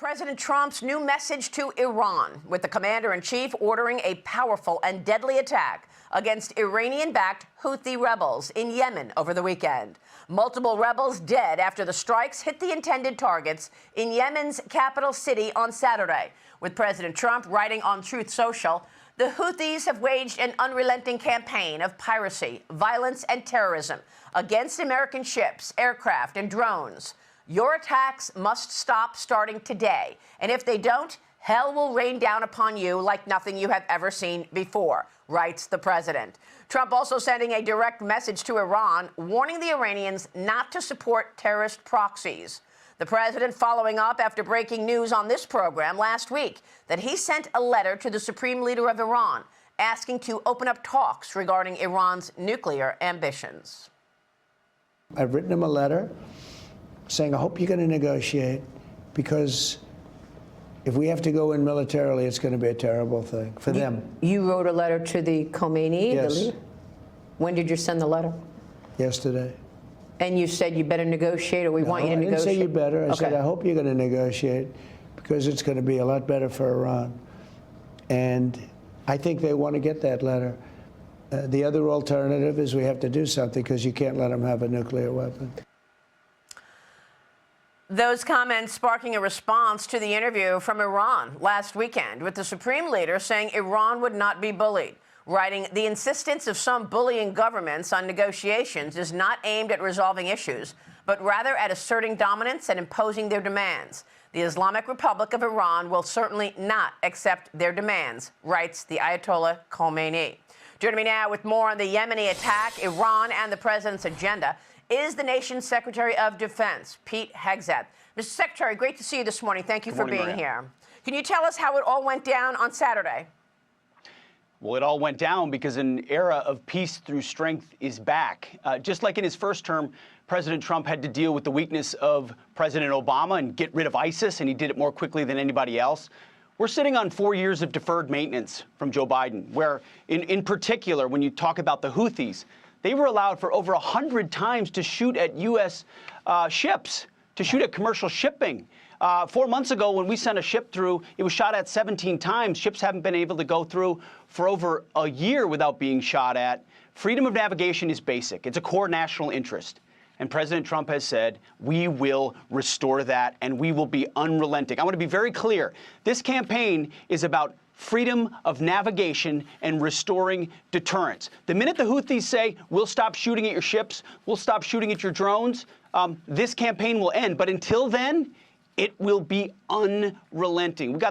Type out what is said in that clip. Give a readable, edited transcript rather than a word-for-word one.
President Trump's new message to Iran, with the commander-in-chief ordering a powerful and deadly attack against Iranian-backed Houthi rebels in Yemen over the weekend. Multiple rebels dead after the strikes hit the intended targets in Yemen's capital city on Saturday. With President Trump writing on Truth Social, the Houthis have waged an unrelenting campaign of piracy, violence, and terrorism against American ships, aircraft, and drones. Your attacks must stop starting today. And if they don't, hell will rain down upon you like nothing you have ever seen before, writes the president. Trump also sending a direct message to Iran, warning the Iranians not to support terrorist proxies. The president following up after breaking news on this program last week that he sent a letter to the supreme leader of Iran asking to open up talks regarding Iran's nuclear ambitions. I've written him a letter saying, I hope you're going to negotiate, because if we have to go in militarily, it's going to be a terrible thing for them. You wrote a letter to the Khomeini, Yes. the leader? When did you send the letter? Yesterday. And you said you better negotiate, or we want you to negotiate? I didn't say you better. I said, Okay. I hope you're going to negotiate, because it's going to be a lot better for Iran. And I think they want to get that letter. The other alternative is we have to do something, because you can't let them have a nuclear weapon. Those comments sparking a response to the interview from Iran last weekend, with the supreme leader saying Iran would not be bullied, writing, the insistence of some bullying governments on negotiations is not aimed at resolving issues, but rather at asserting dominance and imposing their demands. The Islamic Republic of Iran will certainly not accept their demands, writes the Ayatollah Khomeini. Joining me now with more on the Yemeni attack, Iran, and the president's agenda is the nation's Secretary of Defense, Pete Hegseth. Mr. Secretary, great to see you this morning. Thank you for being here. Can you tell us how it all went down on Saturday? Well, it all went down because an era of peace through strength is back. Just like in his first term, President Trump had to deal with the weakness of President Obama and get rid of ISIS, and he did it more quickly than anybody else. We're sitting on 4 years of deferred maintenance from Joe Biden, where, in particular, when you talk about the Houthis, they were allowed for over 100 times to shoot at U.S. ships, to shoot at commercial shipping. 4 months ago, when we sent a ship through, it was shot at 17 times. Ships haven't been able to go through for over a year without being shot at. Freedom of navigation is basic. It's a core national interest. And President Trump has said, we will restore that, and we will be unrelenting. I want to be very clear. This campaign is about freedom of navigation and restoring deterrence. The minute the Houthis say, we'll stop shooting at your ships, we'll stop shooting at your drones, this campaign will end. But until then, it will be unrelenting. We got